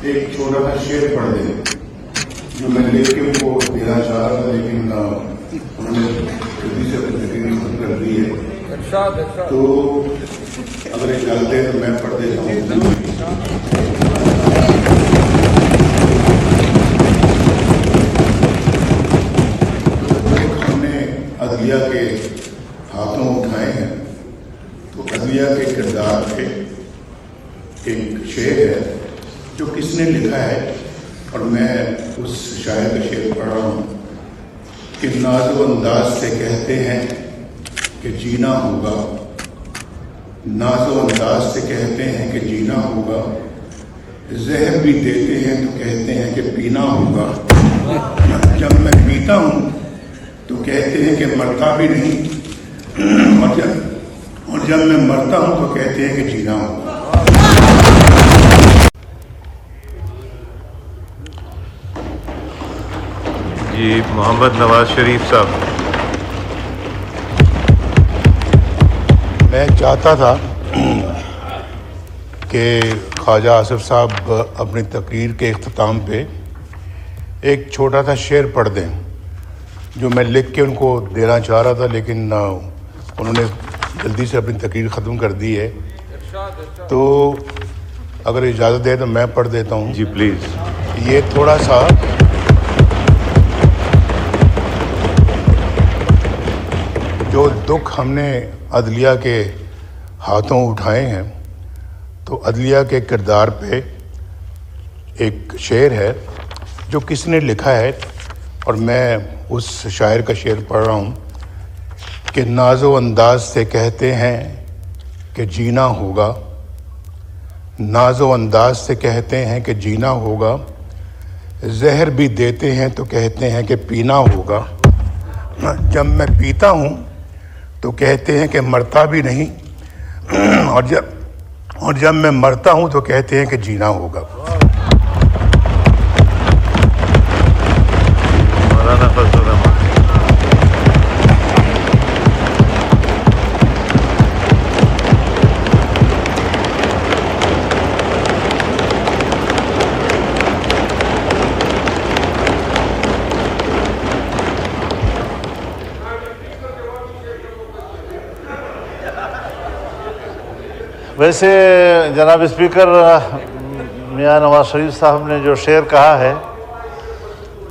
ایک چھوٹا سا شعر پڑھ دیں جو میں لکھ کے ان کو دینا چاہ رہا تھا، لیکن انہوں نے جلدی سے اپنی تقریر ختم کر دی ہے، تو اگر اجازت ہے تو میں پڑھ دیتا ہوں۔ ہم نے عدلیہ کے ہاتھوں اٹھائے ہیں، تو عدلیہ کے کردار پہ ایک شعر ہے جو کس نے لکھا ہے، اور میں اس شاعر کا شعر پڑھ رہا ہوں کہ ناز و انداز سے کہتے ہیں کہ جینا ہوگا، ناز و انداز سے کہتے ہیں کہ جینا ہوگا، زہر بھی دیتے ہیں تو کہتے ہیں کہ پینا ہوگا، جب میں پیتا ہوں تو کہتے ہیں کہ مرتا بھی نہیں، اور جب میں مرتا ہوں تو کہتے ہیں کہ جینا ہوگا۔ جی محمد نواز شریف صاحب۔ میں چاہتا تھا کہ خواجہ آصف صاحب اپنی تقریر کے اختتام پہ ایک چھوٹا سا شعر پڑھ دیں جو میں لکھ کے ان کو دینا چاہ رہا تھا، لیکن انہوں نے جلدی سے اپنی تقریر ختم کر دی ہے، تو اگر اجازت ہے تو میں پڑھ دیتا ہوں۔ جی پلیز۔ یہ تھوڑا سا جو دکھ ہم نے عدلیہ کے ہاتھوں اٹھائے ہیں، تو عدلیہ کے کردار پہ ایک شعر ہے جو کس نے لکھا ہے، اور میں اس شاعر کا شعر پڑھ رہا ہوں کہ ناز و انداز سے کہتے ہیں کہ جینا ہوگا، ناز و انداز سے کہتے ہیں کہ جینا ہوگا، زہر بھی دیتے ہیں تو کہتے ہیں کہ پینا ہوگا، جب میں پیتا ہوں تو کہتے ہیں کہ مرتا بھی نہیں، اور جب میں مرتا ہوں تو کہتے ہیں کہ جینا ہوگا۔ مولانا فضل الرحمان۔ ویسے جناب اسپیکر میاں نواز شریف صاحب نے جو شعر کہا ہے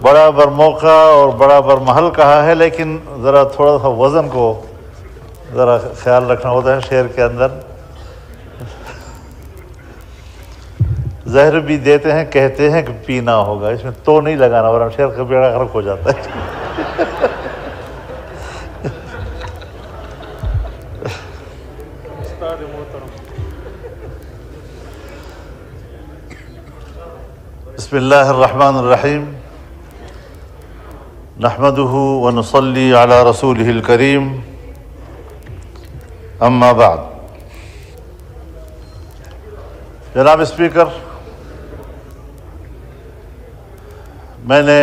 بڑا بر موقع اور بڑا بر محل کہا ہے، لیکن ذرا تھوڑا سا وزن کو ذرا خیال رکھنا ہوتا ہے شعر کے اندر۔ زہر بھی دیتے ہیں کہتے ہیں کہ پینا ہوگا، اس میں تو نہیں لگانا ورنہ شعر کا بیڑا غرق ہو جاتا ہے۔ بسم اللہ الرحمن الرحیم، نحمدہ ونصلی علی رسولہ الکریم، اما بعد۔ جناب اسپیکر، میں نے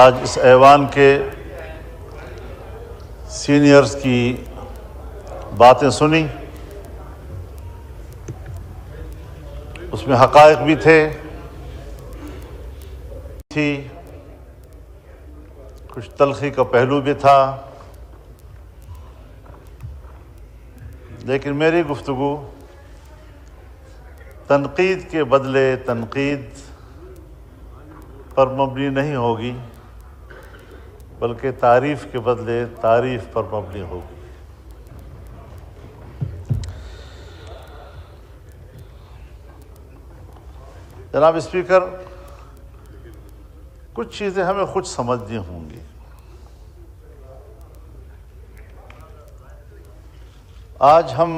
آج اس ایوان کے سینئرز کی باتیں سنی، اس میں حقائق بھی تھے، کچھ تلخی کا پہلو بھی تھا، لیکن میری گفتگو تنقید کے بدلے تنقید پر مبنی نہیں ہوگی، بلکہ تعریف کے بدلے تعریف پر مبنی ہوگی۔ جناب اسپیکر، کچھ چیزیں ہمیں خود سمجھنی ہوں گی۔ آج ہم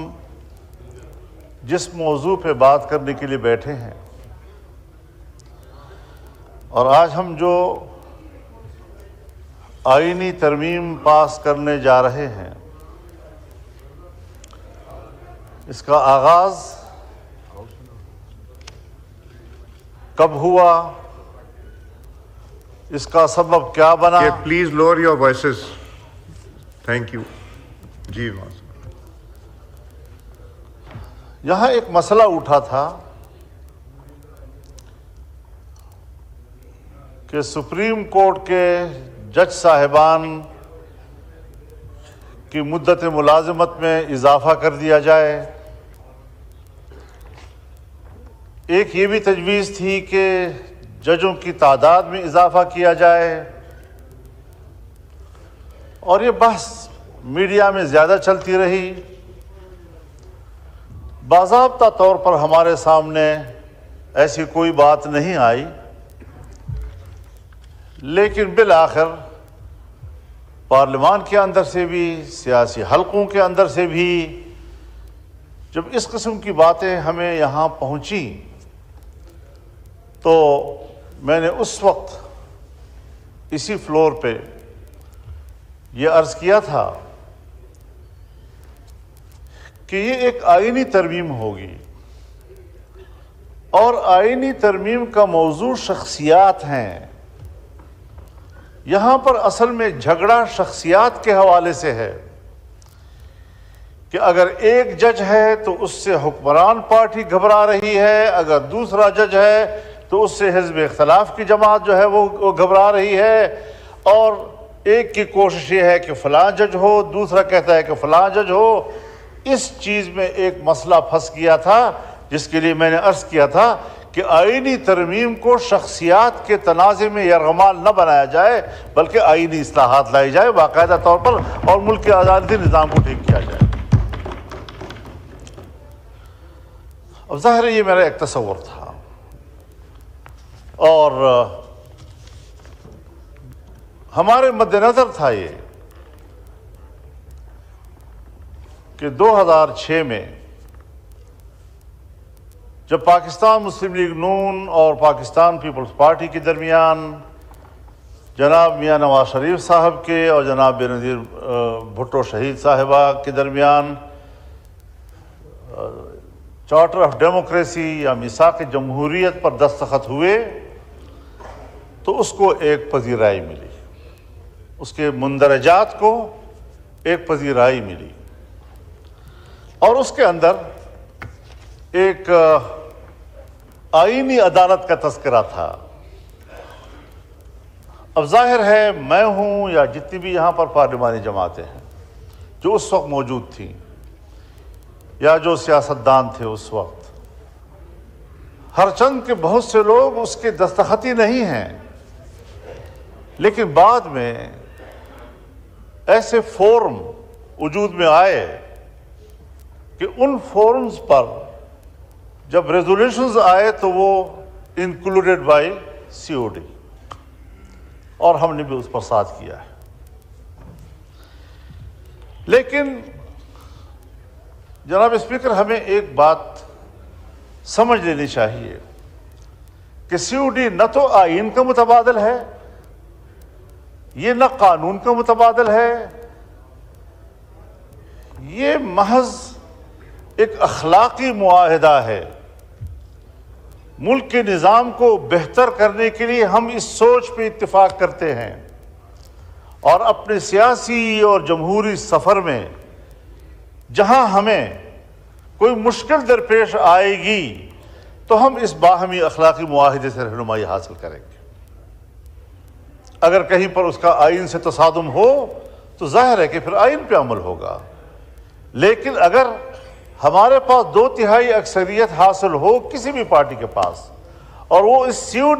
جس موضوع پہ بات کرنے کے لیے بیٹھے ہیں، اور آج ہم جو آئینی ترمیم پاس کرنے جا رہے ہیں، اس کا آغاز کب ہوا، اس کا سبب کیا بنا؟ Please lower your voices, thank you. جی یہاں ایک مسئلہ اٹھا تھا کہ سپریم کورٹ کے جج صاحبان کی مدت ملازمت میں اضافہ کر دیا جائے۔ ایک یہ بھی تجویز تھی کہ ججوں کی تعداد میں اضافہ کیا جائے، اور یہ بحث میڈیا میں زیادہ چلتی رہی۔ باضابطہ طور پر ہمارے سامنے ایسی کوئی بات نہیں آئی، لیکن بالآخر پارلیمان کے اندر سے بھی، سیاسی حلقوں کے اندر سے بھی جب اس قسم کی باتیں ہمیں یہاں پہنچی تو میں نے اس وقت اسی فلور پہ یہ عرض کیا تھا کہ یہ ایک آئینی ترمیم ہوگی، اور آئینی ترمیم کا موضوع شخصیات ہیں۔ یہاں پر اصل میں جھگڑا شخصیات کے حوالے سے ہے کہ اگر ایک جج ہے تو اس سے حکمران پارٹی گھبرا رہی ہے، اگر دوسرا جج ہے تو اس سے حزب اختلاف کی جماعت جو ہے وہ گھبرا رہی ہے، اور ایک کی کوشش یہ ہے کہ فلاں جج ہو، دوسرا کہتا ہے کہ فلاں جج ہو۔ اس چیز میں ایک مسئلہ پھنس گیا تھا، جس کے لیے میں نے عرض کیا تھا کہ آئینی ترمیم کو شخصیات کے تنازع میں یرغمال نہ بنایا جائے، بلکہ آئینی اصلاحات لائی جائے باقاعدہ طور پر، اور ملک کے عدالتی نظام کو ٹھیک کیا جائے۔ اب ظاہر ہے یہ میرا ایک تصور تھا، اور ہمارے مد نظر تھا یہ کہ 2006 میں جب پاکستان مسلم لیگ نون اور پاکستان پیپلز پارٹی کے درمیان جناب میاں نواز شریف صاحب کے اور جناب بینظیر بھٹو شہید صاحبہ کے درمیان چارٹر آف ڈیموکریسی یا میثاق جمہوریت پر دستخط ہوئے، تو اس کو ایک پذیرائی ملی، اس کے مندرجات کو ایک پذیرائی ملی، اور اس کے اندر ایک آئینی عدالت کا تذکرہ تھا۔ اب ظاہر ہے میں ہوں یا جتنی بھی یہاں پر پارلیمانی جماعتیں ہیں جو اس وقت موجود تھیں یا جو سیاستدان تھے اس وقت، ہر چند کے بہت سے لوگ اس کے دستخطی نہیں ہیں، لیکن بعد میں ایسے فورم وجود میں آئے کہ ان فورمز پر جب ریزولیشنز آئے تو وہ انکلوڈیڈ بائی COD، اور ہم نے بھی اس پر ساتھ کیا ہے۔ لیکن جناب اسپیکر، ہمیں ایک بات سمجھ لینی چاہیے کہ COD نہ تو آئین کا متبادل ہے، یہ نہ قانون کا متبادل ہے، یہ محض ایک اخلاقی معاہدہ ہے۔ ملک کے نظام کو بہتر کرنے کے لیے ہم اس سوچ پہ اتفاق کرتے ہیں، اور اپنے سیاسی اور جمہوری سفر میں جہاں ہمیں کوئی مشکل درپیش آئے گی تو ہم اس باہمی اخلاقی معاہدے سے رہنمائی حاصل کریں گے۔ اگر کہیں پر اس کا آئین سے تصادم ہو تو ظاہر ہے کہ پھر آئین پہ عمل ہوگا، لیکن اگر ہمارے پاس 2/3 اکثریت حاصل ہو کسی بھی پارٹی کے پاس، اور وہ اس COD